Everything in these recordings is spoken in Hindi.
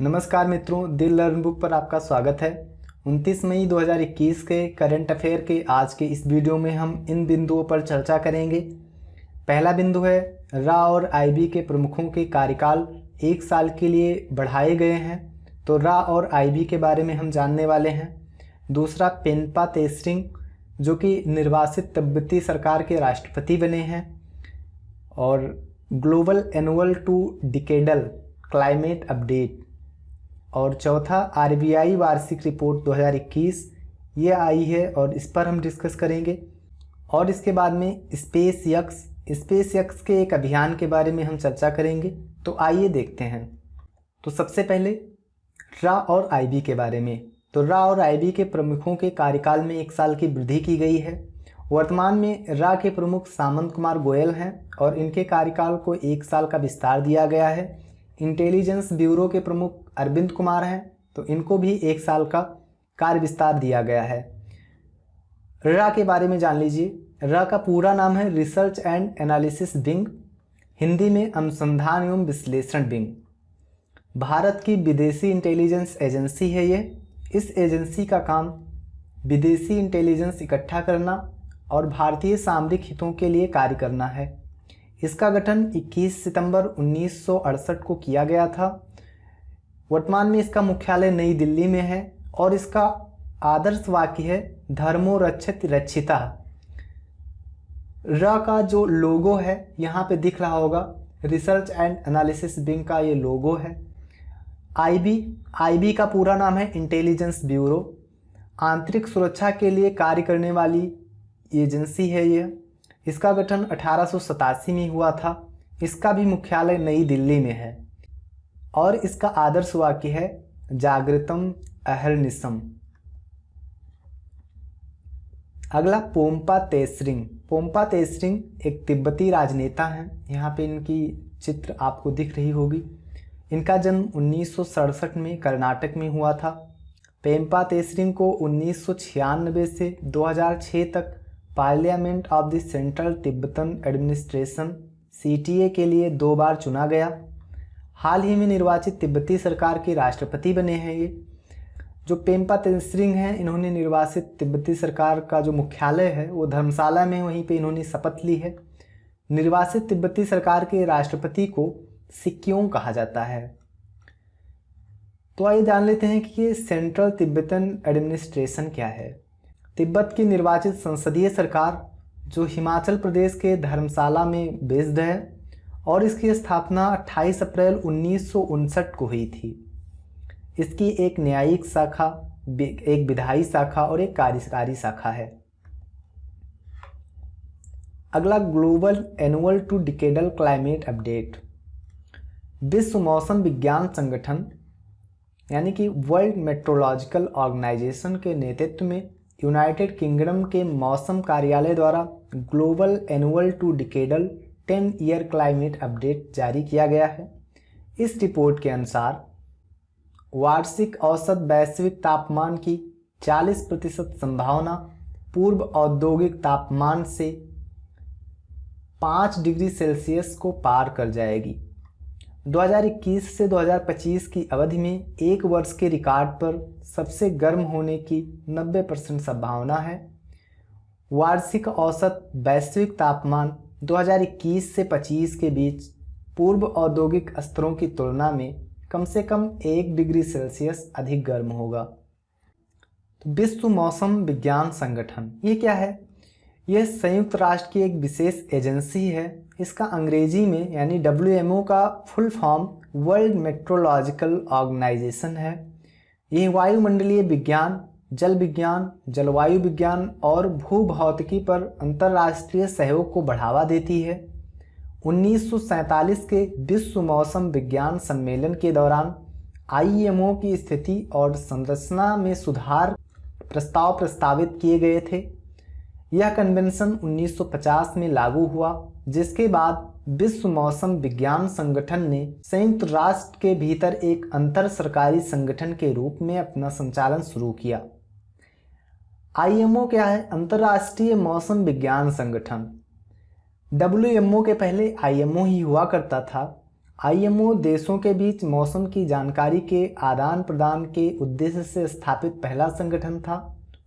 नमस्कार मित्रों, दिल लर्न बुक पर आपका स्वागत है। 29 मई 2021 के करंट अफेयर के आज के इस वीडियो में हम इन बिंदुओं पर चर्चा करेंगे। पहला बिंदु है रा और आईबी के प्रमुखों के कार्यकाल 1 साल के लिए बढ़ाए गए हैं, तो रा और आईबी के बारे में हम जानने वाले हैं। दूसरा, पेन्पा तेसरिंग जो कि निर्वासित तिब्बती सरकार के राष्ट्रपति बने हैं। और global annual to decadal climate update. और चौथा, आरबीआई वार्षिक रिपोर्ट 2021 ये आई है और इस पर हम डिस्कस करेंगे। और इसके बाद में स्पेस यक्स के एक अभियान के बारे में हम चर्चा करेंगे। तो आइए देखते हैं। तो सबसे पहले रा और आईबी के बारे में। तो रा और आईबी के प्रमुखों के कार्यकाल में 1 साल की वृद्धि की गई है। वर्तमान में रा के प्रमुख सामंत कुमार गोयल हैं और इनके कार्यकाल को 1 साल का विस्तार दिया गया है। इंटेलिजेंस ब्यूरो के प्रमुख अरविंद कुमार हैं, तो इनको भी 1 साल का कार्य विस्तार दिया गया है। रा के बारे में जान लीजिए। रा का पूरा नाम है research and analysis wing, Hindi में अनुसंधान एवं विश्लेषण विंग। भारत की विदेशी इंटेलिजेंस एजेंसी है ये। इस एजेंसी का काम विदेशी इंटेलिजेंस इकट्ठा करना और भारतीय सामरिक हितों के लिए कार्य करना है। इसका गठन 21 सितंबर 1968 को किया गया था। वर्तमान में इसका मुख्यालय नई दिल्ली में है और इसका आदर्श वाक्य है धर्मो रक्षित रक्षिता। र का जो लोगो है यहाँ पे दिख रहा होगा, रिसर्च एंड एनालिसिस विंग का ये लोगो है। आईबी का पूरा नाम है इंटेलिजेंस ब्यूरो, आंतरिक सुरक्षा के लिए कार्य करने वाली एजेंसी है ये। इसका गठन 1887 में हुआ था। इसका भी मुख्यालय नई दिल्ली में है और इसका आदर्श वाक्य है जागृतम अहर्निशम। अगला, पोम्पा तेसरिंग एक तिब्बती राजनेता हैं। यहाँ पे इनकी चित्र आपको दिख रही होगी। इनका जन्म 1967 में कर्नाटक में हुआ था। पेम्पा तेसरिंग को 1996 से 2006 तक parliament of the central Tibetan administration CTA के लिए 2 बार चुना गया। हाल ही में निर्वाचित तिब्बती सरकार के राष्ट्रपति बने हैं ये। जो पेम्पा तेसरिंग हैं, इन्होंने निर्वासित तिब्बती सरकार का जो मुख्यालय है वो धर्मशाला में, वहीं पे इन्होंने शपथ ली है। निर्वासित तिब्बती सरकार के राष्ट्रपति को सिक्योंग कहा जाता है। तो आइए जान लेते हैं कि ये सेंट्रल तिब्बतन एडमिनिस्ट्रेशन क्या है। तिब्बत की निर्वाचित संसदीय सरकार जो हिमाचल प्रदेश के धर्मशाला में बेस्ड है और इसकी स्थापना 28 अप्रैल 1959 को हुई थी। इसकी एक न्यायिक शाखा, एक विधायी शाखा और एक कार्यकारी शाखा है। अगला, global annual to decadal climate update. विश्व मौसम विज्ञान संगठन यानी कि वर्ल्ड मेट्रोलॉजिकल ऑर्गेनाइजेशन के नेतृत्व में यूनाइटेड किंगडम के मौसम कार्यालय द्वारा global annual to decadal 10 year climate update जारी किया गया है। इस रिपोर्ट के अनुसार वार्षिक औसत वैश्विक तापमान की 40% संभावना पूर्व औद्योगिक तापमान से 5 डिग्री सेल्सियस को पार कर जाएगी। 2021 से 2025 की अवधि में 1 वर्ष के रिकॉर्ड पर सबसे गर्म होने की 90% संभावना है। वार्षिक औसत वैश्विक तापमान 2021 से 25 के बीच पूर्व औद्योगिक स्तरों की तुलना में कम से कम 1 डिग्री सेल्सियस अधिक गर्म होगा। तो विश्व मौसम विज्ञान संगठन ये क्या है? यह संयुक्त राष्ट्र की एक विशेष एजेंसी है। इसका अंग्रेजी में यानी WMO का full form world meteorological organisation है। यह वायुमंडलीय विज्ञान, जल विज्ञान, जलवायु विज्ञान और भूभौतिकी पर अंतर्राष्ट्रीय सहयोग को बढ़ावा देती है। 1947 के विश्व मौसम विज्ञान सम्मेलन के दौरान IMO की स्थिति और संरचना में सुधार प्रस्ताव प्रस्तावित किए गए थे। यह कन्वेंशन 1950 में लागू हुआ, जिसके बाद विश्व मौसम विज्ञान संगठन ने संयुक्त राष्ट्र के भीतर एक अंतर सरकारी संगठन के रूप में अपना संचालन शुरू किया। IMO क्या है? अंतर्राष्ट्रीय मौसम विज्ञान संगठन। WMO के पहले IMO ही हुआ करता था। आईएमओ देशों के बीच मौसम की जानकारी के आदान प्रदान के उद्देश्य से स्थापित पहला संगठन था।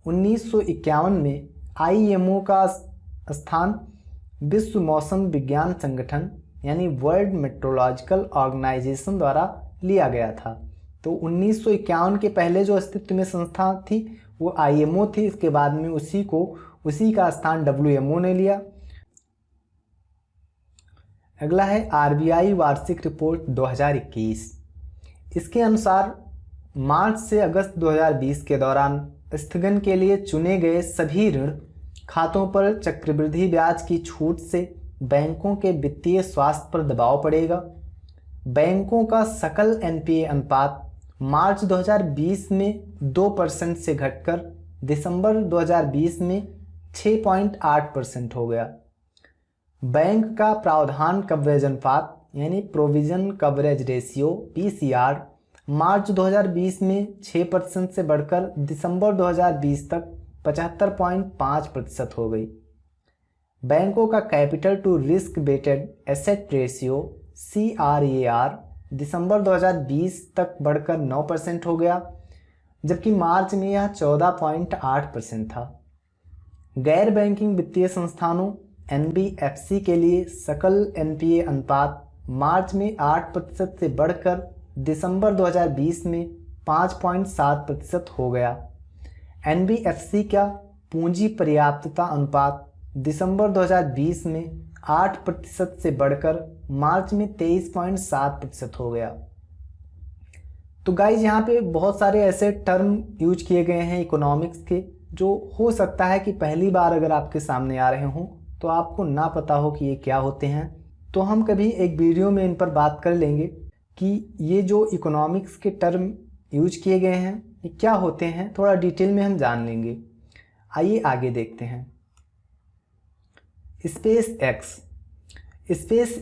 1951 में आईएमओ का स्थान विश्व मौसम विज्ञान संगठन यानी वर्ल्ड मेट्रोलॉजिकल ऑर्गेनाइजेशन द्वारा लिया गया था। तो 1951 के पहले जो अस्तित्व में संस्था थी वो आईएमओ थी। इसके बाद में उसी का स्थान डब्ल्यूएमओ ने लिया। अगला है आरबीआई वार्षिक रिपोर्ट 2021। इसके अनुसार मार्च से अगस्त 2020 के दौरान स्थगन के लिए चुने गए सभी ऋण खातों पर चक्रवृद्धि ब्याज की छूट से बैंकों के वित्तीय स्वास्थ्य पर दबाव पड़ेगा। बैंकों का सकल एनपीए अनुपात मार्च 2020 में 2% से घटकर दिसंबर 2020 में 6.8% हो गया। बैंक का प्रावधान कवरेज अनुपात यानी प्रोविजन कवरेज रेशियो पीसीआर मार्च 2020 में 6% से बढ़कर दिसंबर 2020 तक 75.5% हो गई। बैंकों का capital to risk weighted asset ratio CRAR दिसंबर 2020 तक बढ़कर 9% हो गया, जबकि मार्च में यह 14.8% था। गैर बैंकिंग वित्तीय संस्थानों NBFC के लिए सकल NPA अनुपात मार्च में 8% से बढ़कर दिसंबर 2020 में 5.7% हो गया। NBFC का पूंजी पर्याप्तता अनुपात दिसंबर 2020 में 8% से बढ़कर मार्च में 23.7% हो गया। तो गाइज यहाँ पे बहुत सारे ऐसे टर्म यूज किए गए हैं इकोनॉमिक्स के, जो हो सकता है कि पहली बार अगर आपके सामने आ रहे हों तो आपको ना पता हो कि ये क्या होते हैं। तो हम कभी एक वीडियो में इन पर बात कर लेंगे कि ये जो इकोनॉमिक्स के टर्म यूज किए गए हैं ये क्या होते हैं, थोड़ा डिटेल में हम जान लेंगे। आइए आगे देखते हैं। स्पेस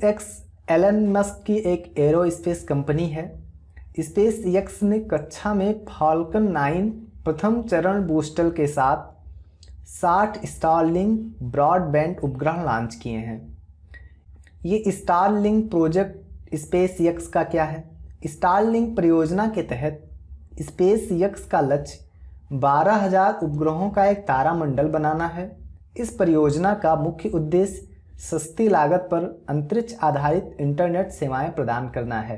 एक्स एलन मस्क की एक एरोस्पेस कंपनी है। स्पेस एक्स ने कक्षा में फाल्कन 9 प्रथम चरण बूस्टर के साथ 60 स्टारलिंक ब्रॉडबैंड उपग्रह लॉन्च किए हैं। ये स्टारलिंक प्रोजेक्ट स्पेस एक्स का क्या है? स्टारलिंक परियोजना के तहत स्पेस एक्स का लक्ष्य 12,000 उपग्रहों का एक तारामंडल बनाना है। इस परियोजना का मुख्य उद्देश्य सस्ती लागत पर अंतरिक्ष आधारित इंटरनेट सेवाएं प्रदान करना है।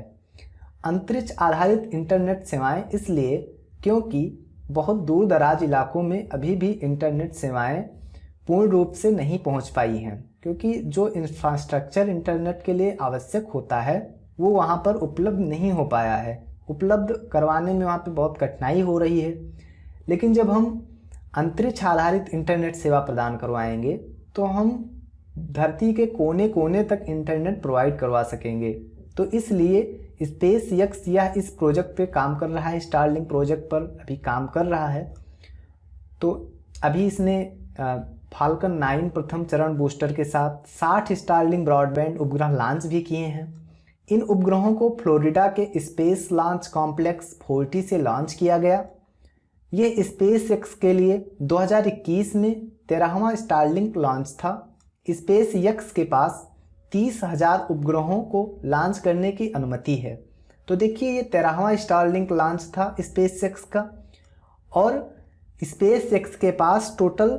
अंतरिक्ष आधारित इंटरनेट सेवाएं इसलिए क्योंकि बहुत दूर दराज इलाकों में अभी भी इंटरनेट सेवाएं पूर्ण रूप से नहीं पहुंच पाई हैं, क्योंकि जो इंफ्रास्ट्रक्चर इंटरनेट के लिए आवश्यक होता है वो वहां पर उपलब्ध नहीं हो पाया है। उपलब्ध करवाने में वहां पे बहुत कठिनाई हो रही है। लेकिन जब हम अंतरिक्ष आधारित इंटरनेट सेवा प्रदान करवाएंगे तो हम धरती के कोने कोने तक इंटरनेट प्रोवाइड करवा सकेंगे। तो इसलिए स्पेस एक्स यह इस प्रोजेक्ट पे काम कर रहा है, स्टारलिंक प्रोजेक्ट पर अभी काम कर रहा है। तो अभी इसने फाल्कन 9 प्रथम चरण बूस्टर के साथ 60 स्टारलिंक ब्रॉडबैंड उपग्रह लॉन्च भी किए हैं। इन उपग्रहों को फ्लोरिडा के स्पेस लॉन्च कॉम्प्लेक्स 40 से लॉन्च किया गया। ये स्पेस एक्स के लिए 2021 में 13वां स्टारलिंक लॉन्च था। स्पेस एक्स के पास 30,000 उपग्रहों को लॉन्च करने की अनुमति है। तो देखिए ये 13वां स्टारलिंक लॉन्च था स्पेस एक्स का, और स्पेस एक्स के पास टोटल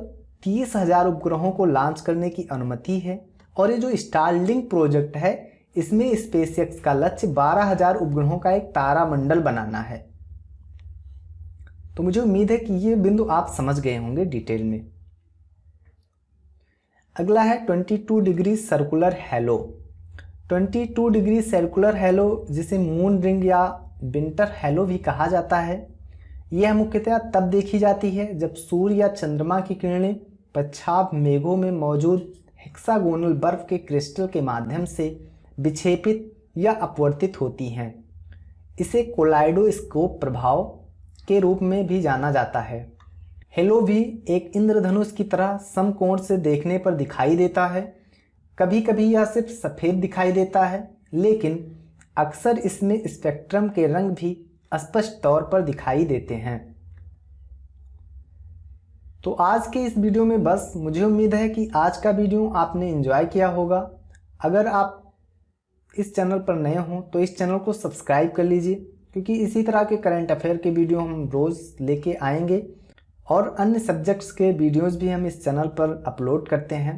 30,000 उपग्रहों को लॉन्च करने की अनुमति है। और ये जो स्टारलिंक प्रोजेक्ट है इसमें स्पेस एक्स का लक्ष्य 12,000 उपग्रहों का एक तारामंडल बनाना है। तो मुझे उम्मीद है कि ये बिंदु आप समझ गए होंगे डिटेल में। अगला है 22 degree circular hello. 22 degree circular hello जिसे मून रिंग या विंटर हेलो भी कहा जाता है, यह मुख्यतः तब देखी जाती है जब सूर्य या चंद्रमा की किरणें पश्चात मेघों में मौजूद हेक्सागोनल बर्फ के क्रिस्टल के माध्यम से विक्षेपित या अपवर्तित होती हैं। इसे कोलाइडोस्कोप प्रभाव के रूप में भी जाना जाता है। हेलो भी एक इंद्रधनुष की तरह समकोण से देखने पर दिखाई देता है। कभी कभी यह सिर्फ सफ़ेद दिखाई देता है, लेकिन अक्सर इसमें स्पेक्ट्रम के रंग भी स्पष्ट तौर पर दिखाई देते हैं। तो आज के इस वीडियो में बस, मुझे उम्मीद है कि आज का वीडियो आपने एंजॉय किया होगा। अगर आप इस चैनल पर नए हों तो इस चैनल को सब्सक्राइब कर लीजिए, क्योंकि इसी तरह के करंट अफेयर के वीडियो हम रोज़ लेके आएंगे और अन्य सब्जेक्ट्स के वीडियोस भी हम इस चैनल पर अपलोड करते हैं।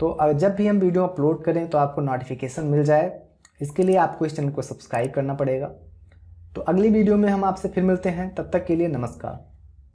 तो जब भी हम वीडियो अपलोड करें तो आपको नोटिफिकेशन मिल जाए, इसके लिए आपको इस चैनल को सब्सक्राइब करना पड़ेगा। तो अगली वीडियो में हम आपसे फिर मिलते हैं, तब तक के लिए नमस्कार।